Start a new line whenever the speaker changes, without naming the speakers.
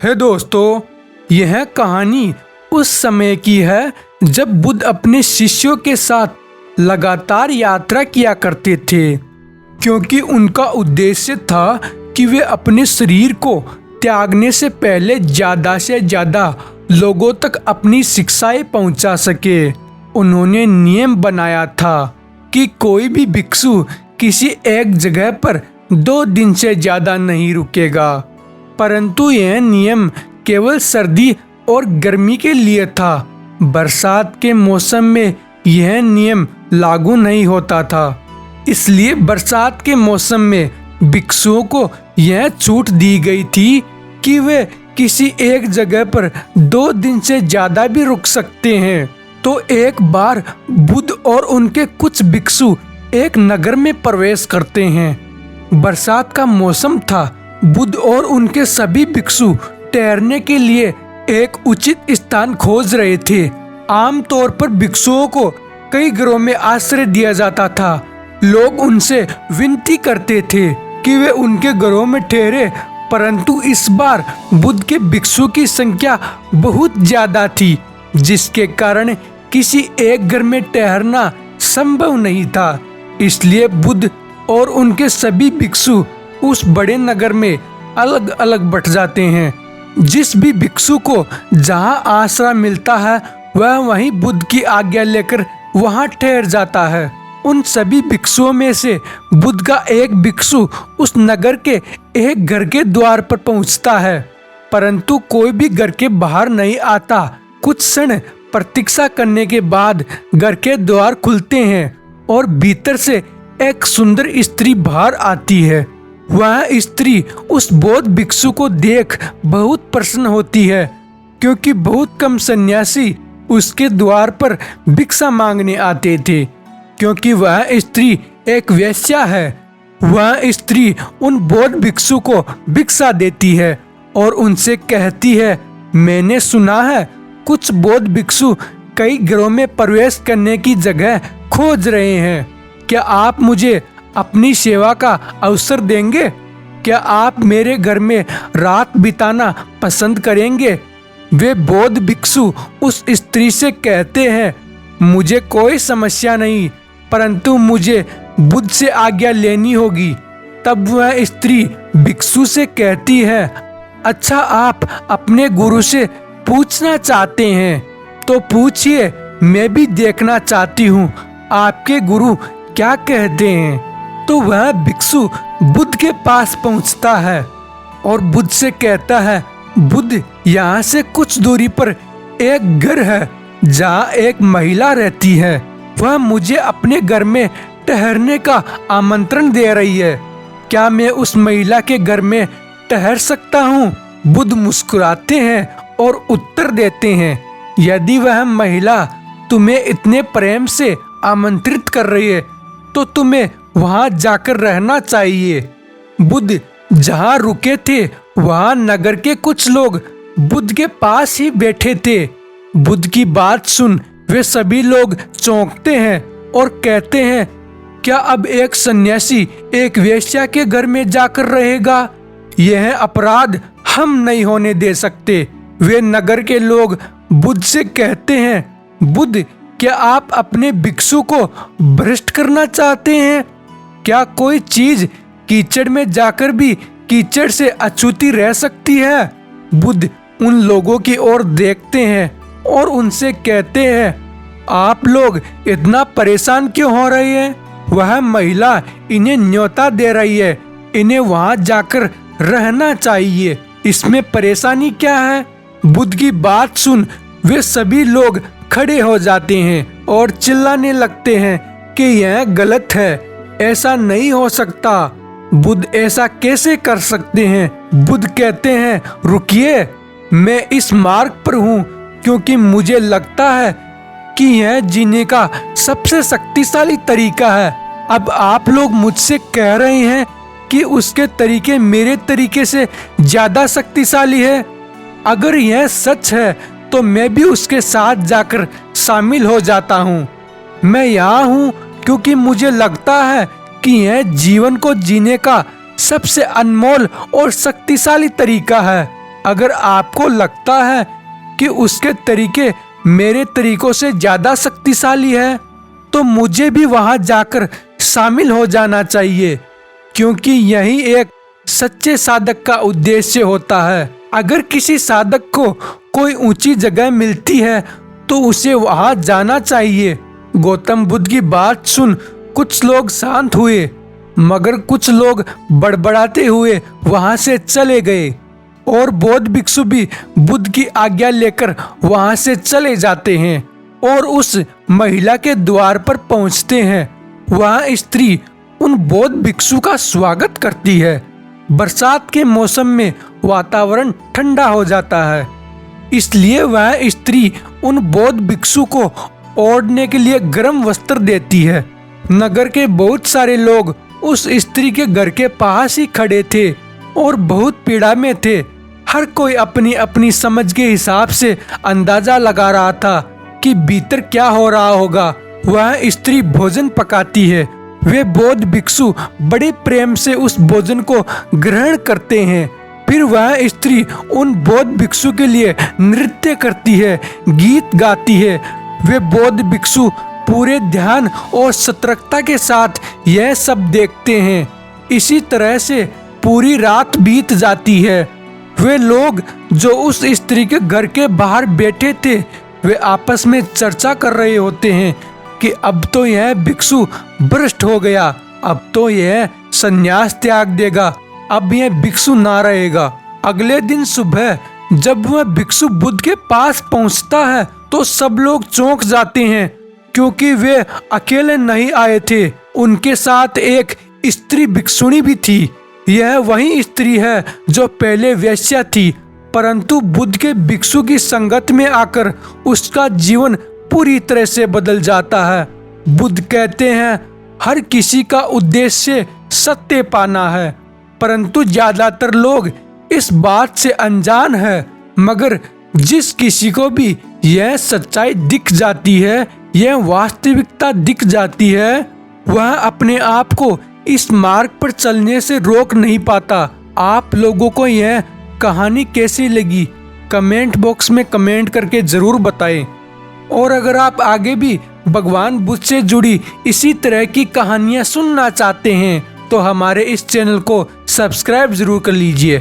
है दोस्तों, यह कहानी उस समय की है जब बुद्ध अपने शिष्यों के साथ लगातार यात्रा किया करते थे, क्योंकि उनका उद्देश्य था कि वे अपने शरीर को त्यागने से पहले ज़्यादा से ज़्यादा लोगों तक अपनी शिक्षाएं पहुंचा सके। उन्होंने नियम बनाया था कि कोई भी भिक्षु किसी एक जगह पर 2 दिन से ज़्यादा नहीं रुकेगा, परंतु यह नियम केवल सर्दी और गर्मी के लिए था। बरसात के मौसम में यह नियम लागू नहीं होता था, इसलिए बरसात के मौसम में भिक्षुओं को यह छूट दी गई थी कि वे किसी एक जगह पर 2 दिन से ज़्यादा भी रुक सकते हैं। तो एक बार बुद्ध और उनके कुछ भिक्षु एक नगर में प्रवेश करते हैं। बरसात का मौसम था। बुद्ध और उनके सभी भिक्षु ठहरने के लिए एक उचित स्थान खोज रहे थे। आमतौर पर भिक्षुओं को कई घरों में आश्रय दिया जाता था। लोग उनसे विनती करते थे कि वे उनके घरों में ठहरे, परंतु इस बार बुद्ध के भिक्षु की संख्या बहुत ज्यादा थी, जिसके कारण किसी एक घर में ठहरना संभव नहीं था। इसलिए बुद्ध और उनके सभी भिक्षु उस बड़े नगर में अलग अलग बट जाते हैं। जिस भी भिक्षु को जहां आसरा मिलता है वह वहीं बुद्ध की आज्ञा लेकर वहां ठहर जाता है। उन सभी भिक्षुओं में से बुद्ध का एक भिक्षु उस नगर के एक घर के द्वार पर पहुंचता है, परंतु कोई भी घर के बाहर नहीं आता। कुछ क्षण प्रतीक्षा करने के बाद घर के द्वार खुलते हैं और भीतर से एक सुंदर स्त्री बाहर आती है। वह स्त्री उस बौद्ध भिक्षु को देख बहुत प्रसन्न होती है, क्योंकि बहुत कम सन्यासी उसके द्वार पर भिक्षा मांगने आते थे, क्योंकि वह स्त्री एक वेश्या है। वह स्त्री उन बौद्ध भिक्षु को भिक्षा देती है और उनसे कहती है, मैंने सुना है कुछ बौद्ध भिक्षु कई घरों में प्रवेश करने की जगह खोज रहे हैं। क्या आप मुझे अपनी सेवा का अवसर देंगे? क्या आप मेरे घर में रात बिताना पसंद करेंगे? वे बौद्ध भिक्षु उस स्त्री से कहते हैं, मुझे कोई समस्या नहीं, परंतु मुझे बुद्ध से आज्ञा लेनी होगी। तब वह स्त्री भिक्षु से कहती है, अच्छा, आप अपने गुरु से पूछना चाहते हैं तो पूछिए, मैं भी देखना चाहती हूँ आपके गुरु क्या कहते हैं। तो वह भिक्षु बुद्ध के पास पहुंचता है और बुद्ध से कहता है, बुद्ध, यहाँ से कुछ दूरी पर एक घर है जहाँ एक महिला रहती है। वह मुझे अपने घर में ठहरने का आमंत्रण दे रही है। क्या मैं उस महिला के घर में ठहर सकता हूँ? बुद्ध मुस्कुराते हैं और उत्तर देते हैं, यदि वह महिला तुम्हें इतने प्रेम से आमंत्रित कर रही है तो तुम्हें वहां जाकर रहना चाहिए। बुद्ध जहां रुके थे वहां नगर के कुछ लोग बुद्ध के पास ही बैठे थे। बुद्ध की बात सुन वे सभी लोग चौंकते हैं और कहते हैं, क्या अब एक सन्यासी एक वेश्या के घर में जाकर रहेगा? यह अपराध हम नहीं होने दे सकते। वे नगर के लोग बुद्ध से कहते हैं, बुद्ध, क्या आप अपने भिक्षु को भ्रष्ट करना चाहते हैं? क्या कोई चीज कीचड़ में जाकर भी कीचड़ से अछूती रह सकती है? बुद्ध उन लोगों की ओर देखते हैं और उनसे कहते हैं, आप लोग इतना परेशान क्यों हो रहे हैं? वह महिला इन्हें न्योता दे रही है, इन्हें वहां जाकर रहना चाहिए, इसमें परेशानी क्या है? बुद्ध की बात सुन वे सभी लोग खड़े हो जाते हैं और चिल्लाने लगते हैं कि यह गलत है, ऐसा नहीं हो सकता। बुद्ध ऐसा कैसे कर सकते हैं? बुद्ध कहते हैं, रुकिए, मैं इस मार्ग पर हूँ क्योंकि मुझे लगता है कि यह जीने का सबसे शक्तिशाली तरीका है। अब आप लोग मुझसे कह रहे हैं कि उसके तरीके मेरे तरीके से ज्यादा शक्तिशाली है। अगर यह सच है तो मैं भी उसके साथ जाकर शामिल हो जाता हूँ। मैं यहाँ हूँ क्योंकि मुझे लगता है कि यह जीवन को जीने का सबसे अनमोल और शक्तिशाली तरीका है। अगर आपको लगता है कि उसके तरीके मेरे तरीकों से ज्यादा शक्तिशाली है, तो मुझे भी वहां जाकर शामिल हो जाना चाहिए, क्योंकि यही एक सच्चे साधक का उद्देश्य होता है। अगर किसी साधक को कोई ऊंची जगह मिलती है तो उसे वहां जाना चाहिए। गौतम बुद्ध की बात सुन कुछ लोग शांत हुए, मगर कुछ लोग बड़बड़ाते हुए वहां से चले गए और बौद्ध भिक्षु भी बुद्ध की आज्ञा लेकर वहां से चले जाते हैं और उस महिला के द्वार पर पहुंचते हैं। वहां स्त्री उन बौद्ध भिक्षु का स्वागत करती है। बरसात के मौसम में वातावरण ठंडा हो जाता है, इसलिए वह स्त्री उन बौद्ध भिक्षु को ओढ़ने के लिए गर्म वस्त्र देती है। नगर के बहुत सारे लोग उस स्त्री के घर के पास ही खड़े थे और बहुत पीड़ा में थे। हर कोई अपनी अपनी समझ के हिसाब से अंदाजा लगा रहा था कि भीतर क्या हो रहा होगा। वह स्त्री भोजन पकाती है। वे बौद्ध भिक्षु बड़े प्रेम से उस भोजन को ग्रहण करते हैं। फिर वह स्त्री उन बौद्ध भिक्षु के लिए नृत्य करती है, गीत गाती है। वे बौद्ध भिक्षु पूरे ध्यान और सतर्कता के साथ यह सब देखते हैं। इसी तरह से पूरी रात बीत जाती है। वे लोग जो उस स्त्री के घर के बाहर बैठे थे, वे आपस में चर्चा कर रहे होते हैं कि अब तो यह भिक्षु भ्रष्ट हो गया, अब तो यह संन्यास त्याग देगा, अब यह भिक्षु ना रहेगा। अगले दिन सुबह जब वह भिक्षु बुद्ध के पास पहुंचता है तो सब लोग चौंक जाते हैं, क्योंकि वे अकेले नहीं आए थे, उनके साथ एक स्त्री भिक्षुणी भी थी। यह वही स्त्री है जो पहले वेश्या थी, परंतु बुद्ध के भिक्षु की संगत में आकर उसका जीवन पूरी तरह से बदल जाता है। बुद्ध कहते हैं हर किसी का उद्देश्य सत्य पाना है, परंतु ज्यादातर लोग इस बात से अनजान है। मगर जिस किसी को भी यह सच्चाई दिख जाती है, यह वास्तविकता दिख जाती है, वह अपने आप को इस मार्ग पर चलने से रोक नहीं पाता। आप लोगों को यह कहानी कैसी लगी कमेंट बॉक्स में कमेंट करके जरूर बताएं। और अगर आप आगे भी भगवान बुद्ध से जुड़ी इसी तरह की कहानियां सुनना चाहते हैं तो हमारे इस चैनल को सब्सक्राइब जरूर कर लीजिए।